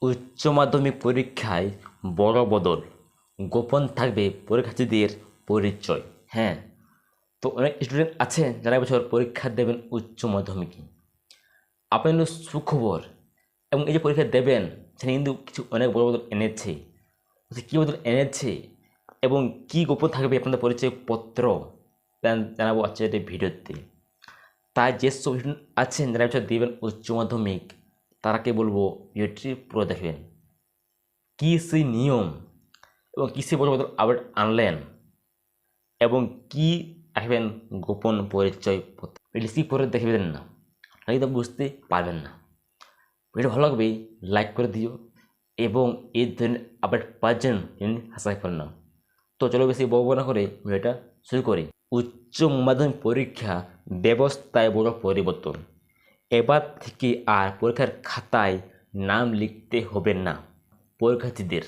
উচ্চ মাধ্যমিক পরীক্ষায় বড় বদল, গোপন থাকবে পরীক্ষার্থীদের পরিচয়। হ্যাঁ, তো অনেক স্টুডেন্ট আছেন যারা এবছর পরীক্ষা দেবেন উচ্চ মাধ্যমিকে। আপনার কিন্তু সুখবর, এবং এই যে পরীক্ষা দেবেন সেটা কিন্তু কিছু অনেক বড় বদল এনেছে। কী বদল এনেছে এবং কী গোপন থাকবে আপনাদের পরিচয়পত্র জানাবো আজকের এই ভিডিওতে। তাই যেসব স্টুডেন্ট আছেন যারা এবছর দেবেন উচ্চ মাধ্যমিক, তারাকে বলবো ভিডিওটি পুরো দেখবেন। কী সেই নিয়ম এবং কী সেই বড় বদল আপডেট আনলেন এবং কি রাখবেন গোপন পরিচয়পত্র, রিসিভ করে দেখবেন না, নাকি তো বুঝতে পারবেন না। ভিডিও ভালো লাগবে লাইক করে দিও এবং এই ধরনের আপডেট পাওয়ার জন্য সাবস্ক্রাইব করে নাও। তো চলো বেশি বকবক না করে ভিডিওটা শুরু করি। উচ্চ মাধ্যমিক পরীক্ষা ব্যবস্থায় বড় পরিবর্তন। এবার থেকে আর পরীক্ষার খাতায় নাম লিখতে হবে না পরীক্ষার্থীদের।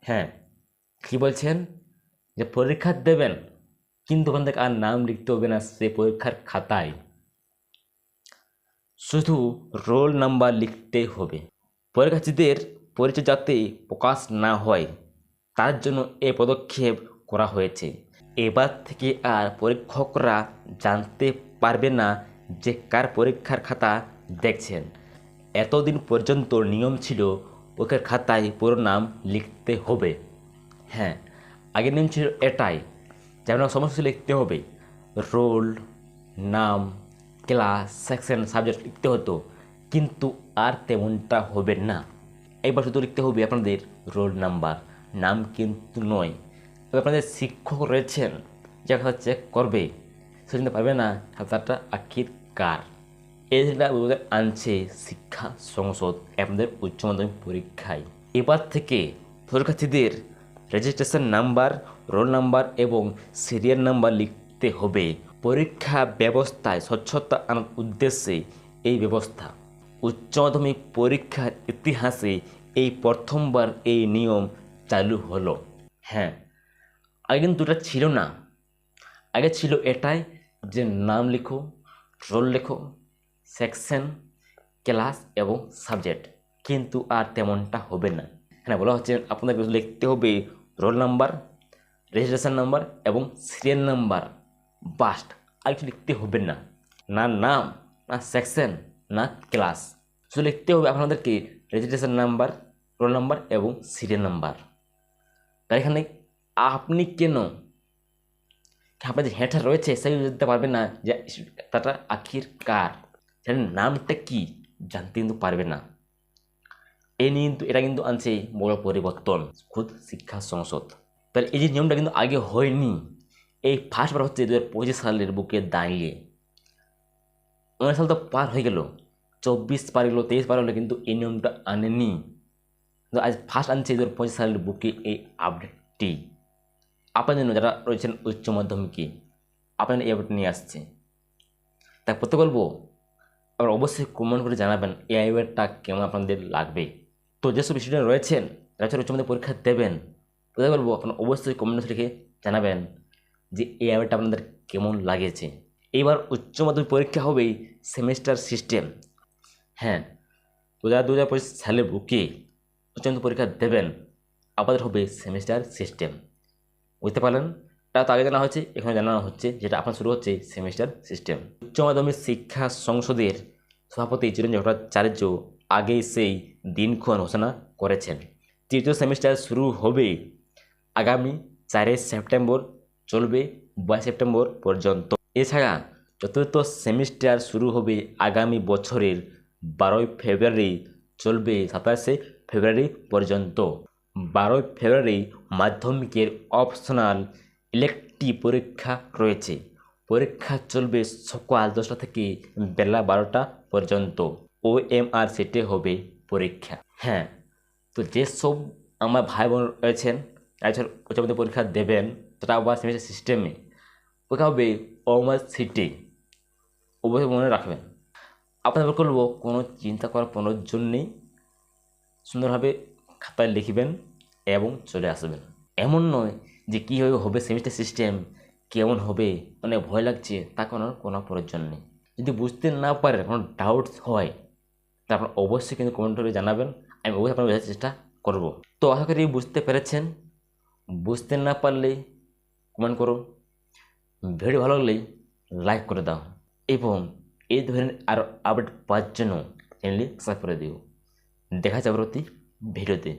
হ্যাঁ, কী বলছেন যে পরীক্ষা দেবেন কিন্তু ওখান থেকে আর নাম লিখতে হবে না সে পরীক্ষার খাতায়, শুধু রোল নাম্বার লিখতে হবে। পরীক্ষার্থীদের পরিচয় যাতে প্রকাশ না হয় তার জন্য এই পদক্ষেপ করা হয়েছে। এবার থেকে আর পরীক্ষকরা জানতে পারবে না যে কার পরীক্ষার খাতা দেখছেন। এতদিন পর্যন্ত নিয়ম ছিল পরীক্ষার খাতায় পুরো নাম লিখতে হবে। হ্যাঁ, আগের নিয়ম ছিল এটাই, যেমন সমস্ত লিখতে হবে, রোল, নাম, ক্লাস, সেকশন, সাবজেক্ট লিখতে হতো, কিন্তু আর তেমনটা হবে না। এবার শুধু লিখতে হবে আপনাদের রোল নাম্বার, নাম কিন্তু নয়। তবে আপনাদের শিক্ষক রয়েছেন যে খাতা চেক করবে, সে জানতে পারবে না খাতাটা আখির কার। এটা আনছে শিক্ষা সংসদ আপনাদের উচ্চ মাধ্যমিক পরীক্ষায়। এবার থেকে পরীক্ষার্থীদের রেজিস্ট্রেশন নাম্বার, রোল নাম্বার এবং সিরিয়াল নাম্বার লিখতে হবে। পরীক্ষা ব্যবস্থায় স্বচ্ছতা আনার উদ্দেশ্যে এই ব্যবস্থা। উচ্চ মাধ্যমিক পরীক্ষার ইতিহাসে এই প্রথমবার এই নিয়ম চালু হলো। হ্যাঁ, আগে কিন্তু এটা ছিল না। আগে ছিল এটাই যে নাম লিখো, রোল লেখো, সেকশন, ক্লাস এবং সাবজেক্ট, কিন্তু আর তেমনটা হবে না। এখানে বলা হচ্ছে আপনাদের লিখতে হবে রোল নাম্বার, রেজিস্ট্রেশন নাম্বার এবং সিরিয়াল নাম্বার, বাস্ট। আর কিছু লিখতে হবে না, না নাম, না সেকশন, না ক্লাস। শুধু লিখতে হবে আপনাদেরকে রেজিস্ট্রেশন নাম্বার, রোল নাম্বার এবং সিরিয়াল নাম্বার। তাই এখানে আপনি কেন আপনার যে হেডটা রয়েছে সেই দিতে পারবেন না যে তাটা আখির কার, সেটার নামটা কি জানতে কিন্তু পারবে না। এটা কিন্তু আনছে বড় পরিবর্তন খুদ শিক্ষা সংসদ। তাহলে এই যে নিয়মটা কিন্তু আগে হয়নি, এই ফার্স্টবার হচ্ছে 2025 সালের বুকে দাঁড়িয়ে। 19 সাল তো পার হয়ে গেল, 24 পার গেলো, 23 পার হলো, কিন্তু এই নিয়মটা আনেনি। কিন্তু আজ ফার্স্ট আনছে 2025 সালের বুকে এই আপডেটটি। আপনার জন্য যারা রয়েছেন উচ্চ মাধ্যমিকে, আপনার এই আপডেট নিয়ে আসছে। তাই প্রত্যেক বলবো আবার অবশ্যই কমেন্ট করে জানাবেন এই আপডেটটা কেমন আপনাদের লাগবে। তো যেসব স্টুডেন্ট রয়েছেন যারা উচ্চ মাধ্যমিক পরীক্ষা দেবেন, প্রত্যেক বলবো আপনারা অবশ্যই কমেন্টে লিখে জানাবেন যে এই আপডেটটা আপনাদের কেমন লাগেছে। এইবার উচ্চ মাধ্যমিক পরীক্ষা হবেই সেমিস্টার সিস্টেম। হ্যাঁ, 2025 সালের বুকে উচ্চ মাধ্যমিক পরীক্ষা দেবেন, আপনাদের হবে সেমিস্টার সিস্টেম। বুঝতে পারলেন? তা তো আগে জানা হচ্ছে, এখানে জানানো হচ্ছে, যেটা আপনার শুরু হচ্ছে সেমিস্টার সিস্টেম। উচ্চ মাধ্যমিক শিক্ষা সংসদের সভাপতি চিরঞ্জীব ভট্টাচার্য আগেই সেই দিনক্ষণ ঘোষণা করেছেন। তৃতীয় সেমিস্টার শুরু হবে আগামী 4 সেপ্টেম্বর, চলবে 22 সেপ্টেম্বর পর্যন্ত। এছাড়া চতুর্থ সেমিস্টার শুরু হবে আগামী বছরের 12 ফেব্রুয়ারি, চলবে 27 ফেব্রুয়ারি পর্যন্ত। 12 ফেব্রুয়ারি মাধ্যমিকের অপশনাল ইলেকটিভ পরীক্ষা রয়েছে। পরীক্ষা চলবে সকাল 10টা থেকে বেলা 12টা পর্যন্ত। OMR সেটে হবে পরীক্ষা। হ্যাঁ, তো যেসব আমার ভাই বোন রয়েছেন উচ্চ মাধ্যমিক পরীক্ষা দেবেন, সেটা আবার সেমিস্টার সিস্টেমে পরীক্ষা হবে OMR সিটে, অবশ্যই মনে রাখবেন। আপনাদের বলবো কোনো চিন্তা করার প্রয়োজন নেই, সুন্দরভাবে খাতায় লিখবেন এবং চলে আসবেন। এমন নয় যে কীভাবে হবে সেমিস্টার সিস্টেম, কেমন হবে, অনেক ভয় লাগছে, তা কোনো প্রয়োজন নেই। যদি বুঝতে না পারেন, কোনো ডাউটস হয়, তা আপনারা অবশ্যই কিন্তু কমেন্ট করে জানাবেন, আমি অবশ্যই আপনার বোঝার চেষ্টা করব। তো আশা করি বুঝতে পেরেছেন, বুঝতে না পারলে কমেন্ট করো, ভিডিও ভালো লাগলে লাইক করে দাও এবং এই ধরনের আরও আপডেট পাওয়ার জন্য চ্যানেলটি সাবস্ক্রাইব করে দিও। দেখা যাবে পরবর্তী ভিডিওতে।